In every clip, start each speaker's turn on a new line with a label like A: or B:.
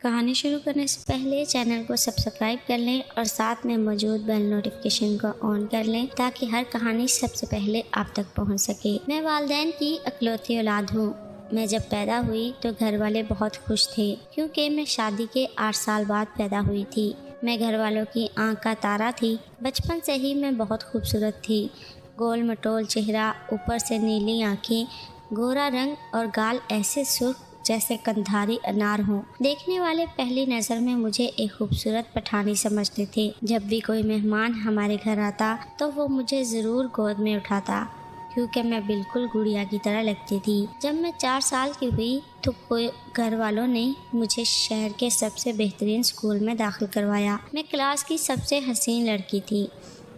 A: کہانی شروع کرنے سے پہلے چینل کو سبسکرائب کر لیں اور ساتھ میں موجود بیل نوٹیفیکیشن کو آن کر لیں تاکہ ہر کہانی سب سے پہلے آپ تک پہنچ سکے۔ میں والدین کی اکلوتی اولاد ہوں۔ میں جب پیدا ہوئی تو گھر والے بہت خوش تھے کیونکہ میں شادی کے 8 سال بعد پیدا ہوئی تھی۔ میں گھر والوں کی آنکھ کا تارا تھی۔ بچپن سے ہی میں بہت خوبصورت تھی۔ گول مٹول چہرہ، اوپر سے نیلی آنکھیں، گورا رنگ اور گال ایسے سرخ جیسے کندھاری انار ہوں۔ دیکھنے والے پہلی نظر میں مجھے ایک خوبصورت پٹھانی سمجھتے تھے۔ جب بھی کوئی مہمان ہمارے گھر آتا تو وہ مجھے ضرور گود میں اٹھاتا کیونکہ میں بالکل گڑیا کی طرح لگتی تھی۔ جب میں 4 سال کی ہوئی تو گھر والوں نے مجھے شہر کے سب سے بہترین اسکول میں داخل کروایا۔ میں کلاس کی سب سے حسین لڑکی تھی۔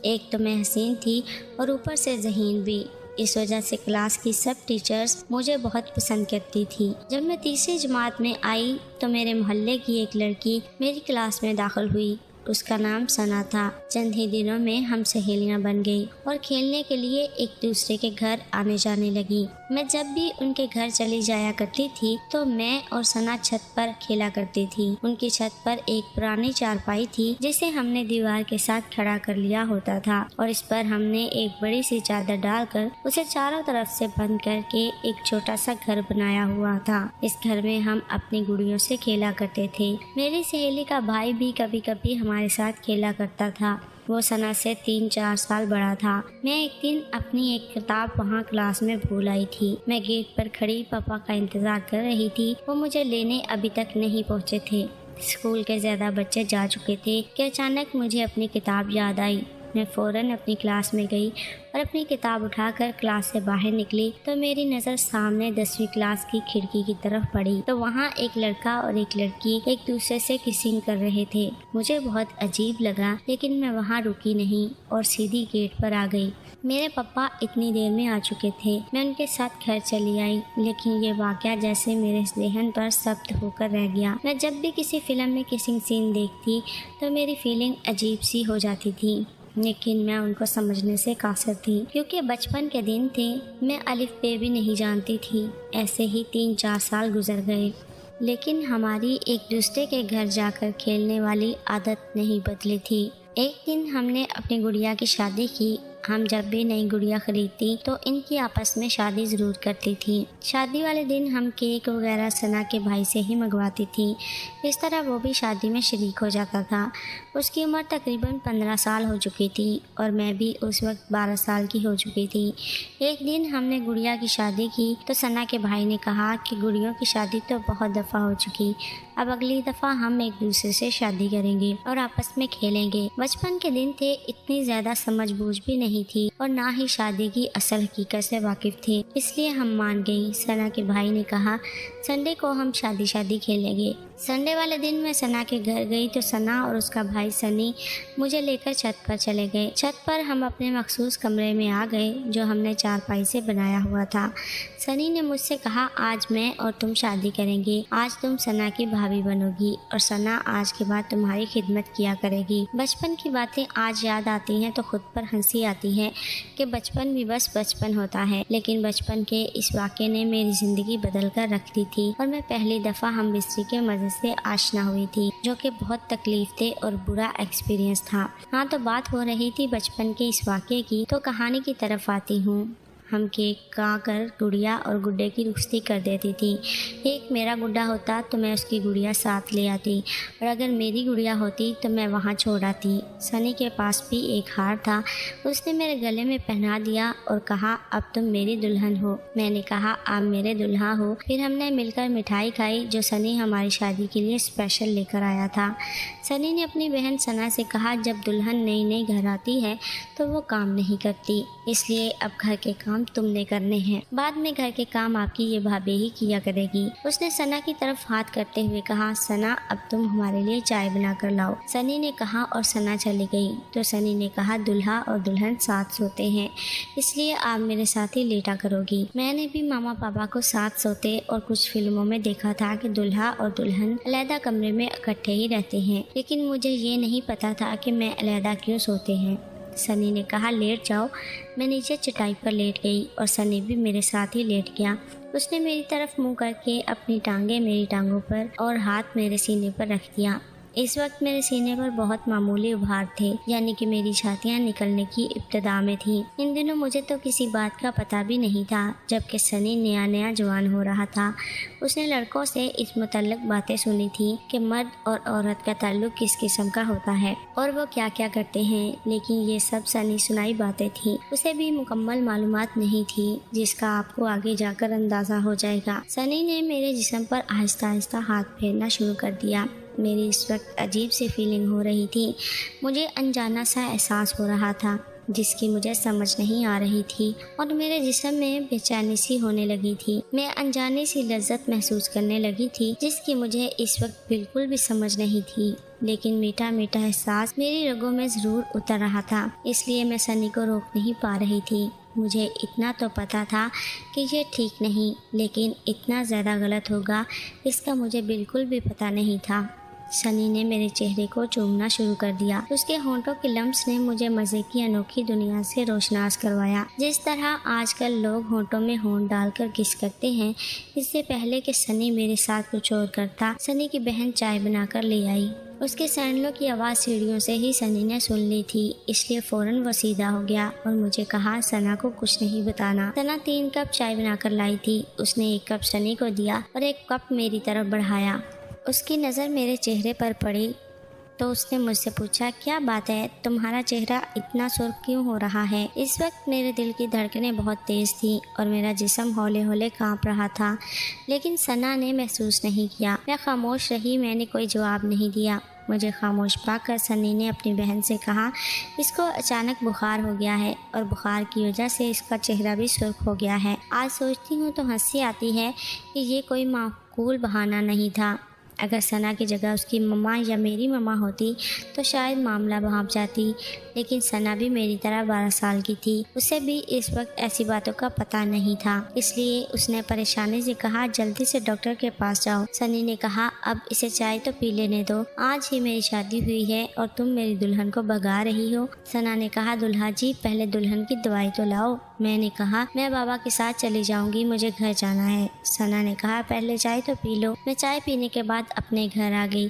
A: ایک تو میں حسین تھی اور اوپر سے ذہین بھی، اس وجہ سے کلاس کی سب ٹیچرز مجھے بہت پسند کرتی تھی۔ جب میں تیسری جماعت میں آئی تو میرے محلے کی ایک لڑکی میری کلاس میں داخل ہوئی۔ اس کا نام ثنا تھا۔ چند ہی دنوں میں ہم سہیلیاں بن گئی اور کھیلنے کے لیے ایک دوسرے کے گھر آنے جانے لگی۔ میں جب بھی ان کے گھر چلی جایا کرتی تھی تو میں اور ثنا چھت پر کھیلا کرتی تھی۔ ان کی چھت پر ایک پرانی چارپائی تھی جسے ہم نے دیوار کے ساتھ کھڑا کر لیا ہوتا تھا اور اس پر ہم نے ایک بڑی سی چادر ڈال کر اسے چاروں طرف سے بند کر کے ایک چھوٹا سا گھر بنایا ہوا تھا۔ اس گھر میں ہم اپنی گڑیوں سے کھیلا کرتے تھے۔ میری سہیلی کا بھائی بھی کبھی کبھی ہمارے ساتھ کھیلا کرتا تھا۔ وہ ثنا سے 3-4 سال بڑا تھا۔ میں ایک دن اپنی ایک کتاب وہاں کلاس میں بھول آئی تھی۔ میں گیٹ پر کھڑی پاپا کا انتظار کر رہی تھی۔ وہ مجھے لینے ابھی تک نہیں پہنچے تھے۔ اسکول کے زیادہ بچے جا چکے تھے کہ اچانک مجھے اپنی کتاب یاد آئی۔ میں فوراً اپنی کلاس میں گئی اور اپنی کتاب اٹھا کر کلاس سے باہر نکلی تو میری نظر سامنے 10ویں کلاس کی کھڑکی کی طرف پڑی تو وہاں ایک لڑکا اور ایک لڑکی ایک دوسرے سے کسنگ کر رہے تھے۔ مجھے بہت عجیب لگا لیکن میں وہاں رکی نہیں اور سیدھی گیٹ پر آ گئی۔ میرے پاپا اتنی دیر میں آ چکے تھے۔ میں ان کے ساتھ گھر چلی آئی لیکن یہ واقعہ جیسے میرے ذہن پر ثبت ہو کر رہ گیا۔ میں جب بھی کسی فلم میں کسنگ سین دیکھتی تو میری فیلنگ عجیب سی ہو جاتی تھی لیکن میں ان کو سمجھنے سے قاصر تھی کیونکہ بچپن کے دن تھے۔ میں الف ب بھی نہیں جانتی تھی۔ ایسے ہی 3-4 سال گزر گئے لیکن ہماری ایک دوسرے کے گھر جا کر کھیلنے والی عادت نہیں بدلی تھی۔ ایک دن ہم نے اپنی گڑیا کی شادی کی۔ ہم جب بھی نئی گڑیا خریدتی تو ان کی آپس میں شادی ضرور کرتی تھی۔ شادی والے دن ہم کیک وغیرہ ثنا کے بھائی سے ہی منگواتی تھی۔ اس طرح وہ بھی شادی میں شریک ہو جاتا تھا۔ اس کی عمر تقریباً 15 سال ہو چکی تھی اور میں بھی اس وقت 12 سال کی ہو چکی تھی۔ ایک دن ہم نے گڑیا کی شادی کی تو ثنا کے بھائی نے کہا کہ گڑیوں کی شادی تو بہت دفعہ ہو چکی، اب اگلی دفعہ ہم ایک دوسرے سے شادی کریں گے اور آپس میں کھیلیں گے۔ بچپن کے دن تھے، اتنی زیادہ سمجھ بوجھ بھی نہیں تھی اور نہ ہی شادی کی اصل حقیقت سے واقف تھے، اس لیے ہم مان گئی۔ ثنا کے بھائی نے کہا سنڈے کو ہم شادی کھیلیں گے۔ سنڈے والے دن میں ثنا کے گھر گئی تو ثنا اور اس کا بھائی سنی مجھے لے کر چھت پر چلے گئے۔ چھت پر ہم اپنے مخصوص کمرے میں آ گئے جو ہم نے چارپائی سے بنایا ہوا تھا۔ سنی نے مجھ سے کہا آج میں اور تم شادی کریں گے، آج تم ثنا کی بھابھی بنو گی اور ثنا آج کے بعد تمہاری خدمت کیا کرے گی۔ بچپن کی باتیں آج یاد آتی ہیں تو خود پر ہنسی آتی ہے کہ بچپن بھی بس بچپن ہوتا ہے، لیکن بچپن کے اس واقعے نے میری زندگی بدل کر رکھ دی تھی اور میں پہلی دفعہ ہم بستری کے مزے سے آشنا ہوئی تھی جو کہ بہت تکلیف دہ اور برا ایکسپیرینس تھا۔ ہاں تو بات ہو رہی تھی بچپن کے اس واقعے کی تو کہانی کی طرف آتی ہوں۔ ہم کیک کا کر گڑیا اور گڈے کی رخصتی کر دیتی تھی۔ ایک میرا گڈا ہوتا تو میں اس کی گڑیا ساتھ لے آتی اور اگر میری گڑیا ہوتی تو میں وہاں چھوڑ آتی۔ سنی کے پاس بھی ایک ہار تھا، اس نے میرے گلے میں پہنا دیا اور کہا اب تم میری دلہن ہو۔ میں نے کہا آپ میرے دلہا ہو۔ پھر ہم نے مل کر مٹھائی کھائی جو سنی ہماری شادی کے لیے اسپیشل لے کر آیا تھا۔ سنی نے اپنی بہن ثنا سے کہا جب دلہن نئی گھر آتی ہے تو وہ کام نہیں کرتی، اس لیے اب گھر کے کام تم نے کرنے ہیں، بعد میں گھر کے کام آپ کی یہ بھابھی ہی کیا کرے گی۔ اس نے ثنا کی طرف ہاتھ کرتے ہوئے کہا ثنا اب تم ہمارے لیے چائے بنا کر لاؤ۔ سنی نے کہا اور ثنا چلی گئی تو سنی نے کہا دلہا اور دلہن ساتھ سوتے ہیں اس لیے آپ میرے ساتھ ہی لیٹا کرو گی۔ میں نے بھی ماما پاپا کو ساتھ سوتے اور کچھ فلموں میں دیکھا تھا کہ دلہا اور دلہن علیحدہ کمرے میں اکٹھے ہی رہتے ہیں، لیکن مجھے یہ نہیں پتا تھا کہ میں علیحدہ کیوں سوتے ہیں۔ سنی نے کہا لیٹ جاؤ۔ میں نیچے چٹائی پر لیٹ گئی اور سنی بھی میرے ساتھ ہی لیٹ گیا۔ اس نے میری طرف منہ کر کے اپنی ٹانگیں میری ٹانگوں پر اور ہاتھ میرے سینے پر رکھ دیا۔ اس وقت میرے سینے پر بہت معمولی ابھار تھے، یعنی کہ میری چھاتیاں نکلنے کی ابتدا میں تھیں۔ ان دنوں مجھے تو کسی بات کا پتہ بھی نہیں تھا، جبکہ سنی نیا جوان ہو رہا تھا۔ اس نے لڑکوں سے اس متعلق باتیں سنی تھیں کہ مرد اور عورت کا تعلق کس قسم کا ہوتا ہے اور وہ کیا کیا کرتے ہیں، لیکن یہ سب سنی سنائی باتیں تھیں۔ اسے بھی مکمل معلومات نہیں تھی، جس کا آپ کو آگے جا کر اندازہ ہو جائے گا۔ سنی نے میرے جسم پر آہستہ آہستہ ہاتھ پھیرنا شروع کر دیا۔ میری اس وقت عجیب سی فیلنگ ہو رہی تھی۔ مجھے انجانا سا احساس ہو رہا تھا جس کی مجھے سمجھ نہیں آ رہی تھی، اور میرے جسم میں بے چینی سی ہونے لگی تھی۔ میں انجانی سی لذت محسوس کرنے لگی تھی جس کی مجھے اس وقت بالکل بھی سمجھ نہیں تھی، لیکن میٹھا میٹھا احساس میری رگوں میں ضرور اتر رہا تھا، اس لیے میں سنی کو روک نہیں پا رہی تھی۔ مجھے اتنا تو پتہ تھا کہ یہ ٹھیک نہیں، لیکن اتنا زیادہ غلط ہوگا اس کا مجھے بالکل بھی پتہ نہیں تھا۔ سنی نے میرے چہرے کو چومنا شروع کر دیا۔ اس کے ہونٹوں کے لمس نے مجھے مزے کی انوکھی دنیا سے روشناس کروایا۔ جس طرح آج کل لوگ ہونٹوں میں ہونٹ ڈال کر کس کرتے ہیں، اس سے پہلے کہ سنی میرے ساتھ کچھ اور کرتا، سنی کی بہن چائے بنا کر لے آئی۔ اس کے سینڈلوں کی آواز سیڑھیوں سے ہی سنی نے سن لی تھی، اس لیے فوراً وہ سیدھا ہو گیا اور مجھے کہا ثنا کو کچھ نہیں بتانا۔ ثنا 3 کپ چائے بنا کر لائی تھی۔ اس نے 1 کپ سنی کو دیا اور 1 کپ میری طرف بڑھایا۔ اس کی نظر میرے چہرے پر پڑی تو اس نے مجھ سے پوچھا کیا بات ہے، تمہارا چہرہ اتنا سرخ کیوں ہو رہا ہے؟ اس وقت میرے دل کی دھڑکنیں بہت تیز تھیں اور میرا جسم ہولے ہولے کانپ رہا تھا، لیکن ثنا نے محسوس نہیں کیا۔ میں خاموش رہی، میں نے کوئی جواب نہیں دیا۔ مجھے خاموش پا کر سنی نے اپنی بہن سے کہا اس کو اچانک بخار ہو گیا ہے اور بخار کی وجہ سے اس کا چہرہ بھی سرخ ہو گیا ہے۔ آج سوچتی ہوں تو ہنسی آتی ہے کہ یہ کوئی معقول بہانہ نہیں تھا۔ اگر ثنا کی جگہ اس کی ماما یا میری ماما ہوتی تو شاید معاملہ بھانپ جاتی، لیکن ثنا بھی میری طرح 12 سال کی تھی۔ اسے بھی اس وقت ایسی باتوں کا پتہ نہیں تھا، اس لیے اس نے پریشانی سے کہا جلدی سے ڈاکٹر کے پاس جاؤ۔ سنی نے کہا اب اسے چائے تو پی لینے دو، آج ہی میری شادی ہوئی ہے اور تم میری دلہن کو بھگا رہی ہو۔ ثنا نے کہا دلہا جی پہلے دلہن کی دوائی تو لاؤ۔ میں نے کہا میں بابا کے ساتھ چلی جاؤں گی، مجھے گھر جانا ہے۔ ثنا نے کہا پہلے چائے تو پی لو۔ میں چائے پینے کے بعد اپنے گھر آ گئی۔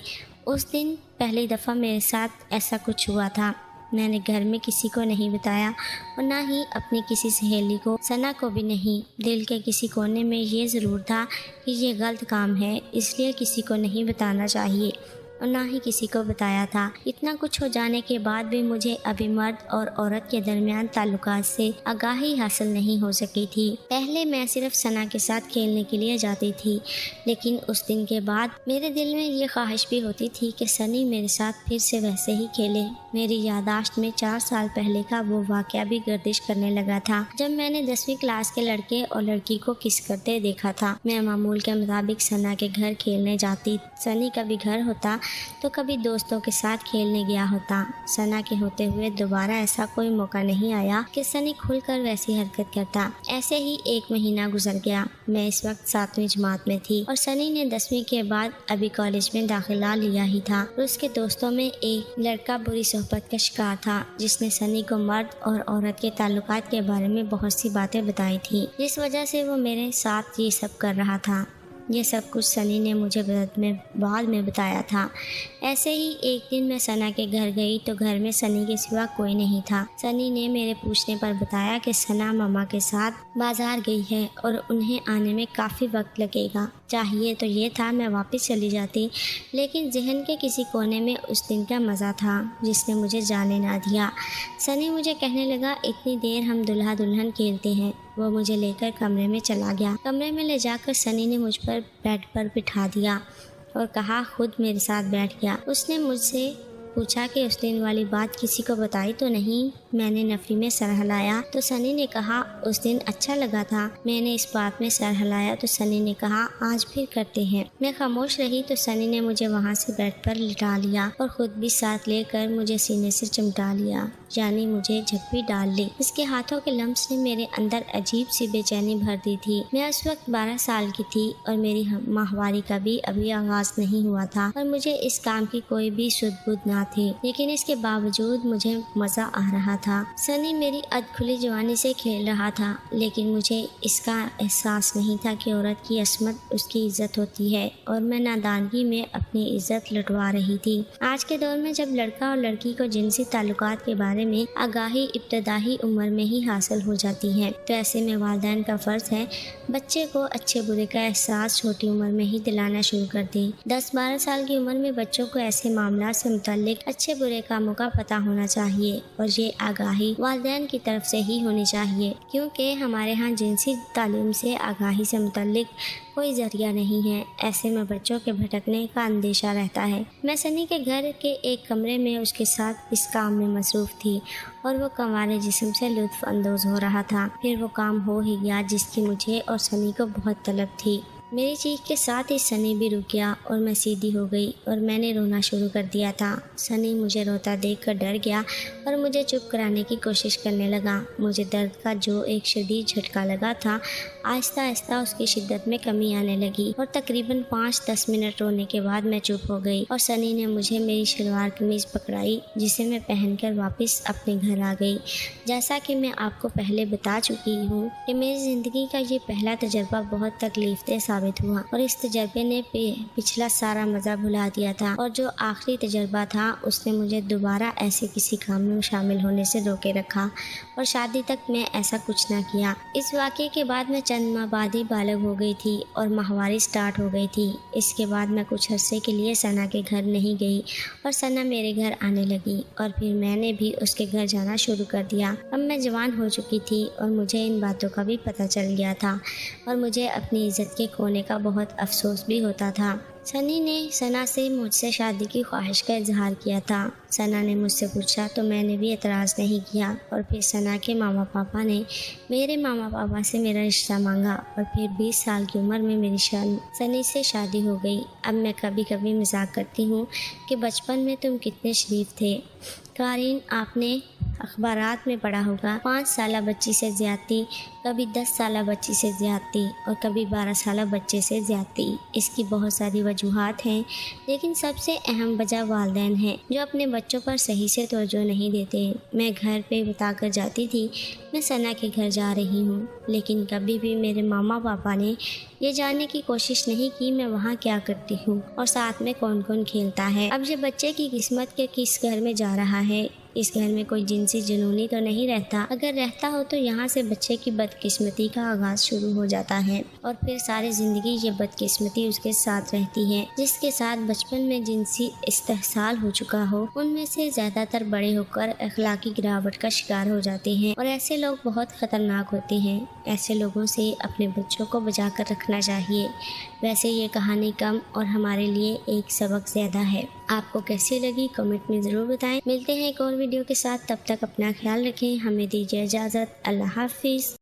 A: اس دن پہلی دفعہ میرے ساتھ ایسا کچھ ہوا تھا۔ میں نے گھر میں کسی کو نہیں بتایا اور نہ ہی اپنی کسی سہیلی کو، ثنا کو بھی نہیں۔ دل کے کسی کونے میں یہ ضرور تھا کہ یہ غلط کام ہے، اس لیے کسی کو نہیں بتانا چاہیے، اور نہ ہی کسی کو بتایا تھا۔ اتنا کچھ ہو جانے کے بعد بھی مجھے ابھی مرد اور عورت کے درمیان تعلقات سے آگاہی حاصل نہیں ہو سکی تھی۔ پہلے میں صرف ثنا کے ساتھ کھیلنے کے لیے جاتی تھی، لیکن اس دن کے بعد میرے دل میں یہ خواہش بھی ہوتی تھی کہ سنی میرے ساتھ پھر سے ویسے ہی کھیلے۔ میری یادداشت میں 4 سال پہلے کا وہ واقعہ بھی گردش کرنے لگا تھا جب میں نے 10ویں کلاس کے لڑکے اور لڑکی کو کس کرتے دیکھا تھا۔ میں معمول کے مطابق ثنا کے گھر کھیلنے جاتی۔ سنی کبھی گھر ہوتا تو کبھی دوستوں کے ساتھ کھیلنے گیا ہوتا۔ ثنا کے ہوتے ہوئے دوبارہ ایسا کوئی موقع نہیں آیا کہ سنی کھل کر ویسی حرکت کرتا۔ ایسے ہی 1 مہینہ گزر گیا۔ میں اس وقت 7ویں جماعت میں تھی اور سنی نے 10ویں کے بعد ابھی کالج میں داخلہ لیا ہی تھا۔ اس کے دوستوں میں ایک لڑکا بری صحبت کا شکار تھا جس نے سنی کو مرد اور عورت کے تعلقات کے بارے میں بہت سی باتیں بتائی تھیں، جس وجہ سے وہ میرے ساتھ یہ سب کر رہا تھا۔ یہ سب کچھ سنی نے مجھے بعد میں بتایا تھا۔ ایسے ہی ایک دن میں ثنا کے گھر گئی تو گھر میں سنی کے سوا کوئی نہیں تھا۔ سنی نے میرے پوچھنے پر بتایا کہ ثنا ماما کے ساتھ بازار گئی ہے اور انہیں آنے میں کافی وقت لگے گا۔ چاہیے تو یہ تھا میں واپس چلی جاتی، لیکن ذہن کے کسی کونے میں اس دن کا مزہ تھا جس نے مجھے جانے نہ دیا۔ سنی مجھے کہنے لگا اتنی دیر ہم دلہا دلہن کھیلتے ہیں۔ وہ مجھے لے کر کمرے میں چلا گیا۔ کمرے میں لے جا کر سنی نے مجھ پر بیڈ پر بٹھا دیا اور کہا خود میرے ساتھ بیٹھ گیا۔ اس نے مجھ سے پوچھا کہ اس دن والی بات کسی کو بتائی تو نہیں؟ میں نے نفی میں سر ہلایا تو سنی نے کہا اس دن اچھا لگا تھا۔ میں نے اس بات میں سر ہلایا تو سنی نے کہا آج پھر کرتے ہیں۔ میں خاموش رہی تو سنی نے مجھے وہاں سے بیڈ پر لٹا لیا اور خود بھی ساتھ لے کر مجھے سینے سے چمٹا لیا۔ یعنی مجھے جھپی ڈال لی۔ اس کے ہاتھوں کے لمس نے میرے اندر عجیب سی بے چینی بھر دی تھی۔ میں اس وقت 12 سال کی تھی اور میری ماہواری کا بھی ابھی آغاز نہیں ہوا تھا اور مجھے اس کام کی کوئی بھی سدھ بدھ نہ تھی، لیکن اس کے باوجود مجھے مزہ آ رہا تھا۔ سنی میری اد کھلی جوانی سے کھیل رہا تھا، لیکن مجھے اس کا احساس نہیں تھا کہ عورت کی عصمت اس کی عزت ہوتی ہے اور میں نادانگی میں اپنی عزت لٹوا رہی تھی۔ آج کے دور میں جب لڑکا اور لڑکی کو جنسی تعلقات کے بارے میں آگاہی ابتدائی عمر میں ہی حاصل ہو جاتی ہے، تو ایسے میں والدین کا فرض ہے بچے کو اچھے برے کا احساس چھوٹی عمر میں ہی دلانا شروع کر دیں۔ 10-12 سال کی عمر میں بچوں کو ایسے معاملات سے متعلق اچھے برے کاموں کا پتہ ہونا چاہیے اور یہ آگاہی والدین کی طرف سے ہی ہونی چاہیے، کیونکہ ہمارے ہاں جنسی تعلیم سے آگاہی سے متعلق کوئی ذریعہ نہیں ہے۔ ایسے میں بچوں کے بھٹکنے کا اندیشہ رہتا ہے۔ میں سنی کے گھر کے ایک کمرے میں اس کے ساتھ اس کام میں مصروف تھی اور وہ کنوارے جسم سے لطف اندوز ہو رہا تھا۔ پھر وہ کام ہو ہی گیا جس کی مجھے اور سنی کو بہت طلب تھی۔ میری چیخ کے ساتھ ہی سنی بھی رک گیا اور میں سیدھی ہو گئی اور میں نے رونا شروع کر دیا تھا۔ سنی مجھے روتا دیکھ کر ڈر گیا اور مجھے چپ کرانے کی کوشش کرنے لگا۔ مجھے درد کا جو ایک شدید جھٹکا لگا تھا، آہستہ آہستہ اس کی شدت میں کمی آنے لگی اور تقریباً 5-10 منٹ رونے کے بعد میں چپ ہو گئی اور سنی نے مجھے میری شلوار قمیض پکڑائی، جسے میں پہن کر واپس اپنے گھر آ گئی۔ جیسا کہ میں آپ کو پہلے بتا چکی ہوں کہ میری زندگی کا یہ پہلا تجربہ بہت تکلیف دہ ثابت ہوا اور اس تجربے نے پچھلا سارا مزہ بھلا دیا تھا، اور جو آخری تجربہ تھا اس نے مجھے دوبارہ ایسے کسی کام میں شامل ہونے سے روکے رکھا اور شادی تک میں ایسا کچھ نہ کیا۔ اس واقعے کے بعد میں چند ماہ بعد ہی بالغ ہو گئی تھی اور ماہواری سٹارٹ ہو گئی تھی۔ اس کے بعد میں کچھ عرصے کے لیے ثنا کے گھر نہیں گئی اور ثنا میرے گھر آنے لگی اور پھر میں نے بھی اس کے گھر جانا شروع کر دیا۔ اب میں جوان ہو چکی تھی اور مجھے ان باتوں کا بھی پتہ چل گیا تھا اور مجھے اپنی عزت کے کھونے کا بہت افسوس بھی ہوتا تھا۔ سنی نے ثنا سے مجھ سے شادی کی خواہش کا اظہار کیا تھا۔ ثنا نے مجھ سے پوچھا تو میں نے بھی اعتراض نہیں کیا اور پھر ثنا کے ماما پاپا نے میرے ماما پاپا سے میرا رشتہ مانگا اور پھر 20 سال کی عمر میں میری سنی سے شادی ہو گئی۔ اب میں کبھی کبھی مذاق کرتی ہوں کہ بچپن میں تم کتنے شریف تھے۔ قارئین، آپ نے اخبارات میں پڑھا ہوگا 5 سالہ بچی سے زیادتی، کبھی 10 سالہ بچی سے زیادتی اور کبھی 12 سالہ بچے سے زیادتی۔ اس کی بہت ساری وجوہات ہیں، لیکن سب سے اہم وجہ والدین ہیں جو اپنے بچوں پر صحیح سے توجہ نہیں دیتے۔ میں گھر پہ بتا کر جاتی تھی میں ثنا کے گھر جا رہی ہوں، لیکن کبھی بھی میرے ماما پاپا نے یہ جاننے کی کوشش نہیں کی میں وہاں کیا کرتی ہوں اور ساتھ میں کون کون کھیلتا ہے۔ اب یہ بچے کی قسمت کے کس گھر میں جا رہا ہے، اس گھر میں کوئی جنسی جنونی تو نہیں رہتا۔ اگر رہتا ہو تو یہاں سے بچے کی بدقسمتی کا آغاز شروع ہو جاتا ہے اور پھر ساری زندگی یہ بدقسمتی اس کے ساتھ رہتی ہے۔ جس کے ساتھ بچپن میں جنسی استحصال ہو چکا ہو، ان میں سے زیادہ تر بڑے ہو کر اخلاقی گراوٹ کا شکار ہو جاتے ہیں اور ایسے لوگ بہت خطرناک ہوتے ہیں۔ ایسے لوگوں سے اپنے بچوں کو بچا کر رکھنا چاہیے۔ ویسے یہ کہانی کم اور ہمارے لیے ایک سبق زیادہ ہے۔ آپ کو کیسی لگی کمنٹ میں ضرور بتائیں۔ ملتے ہیں ایک اور ویڈیو کے ساتھ، تب تک اپنا خیال رکھیں، ہمیں دیجیے اجازت۔ اللہ حافظ۔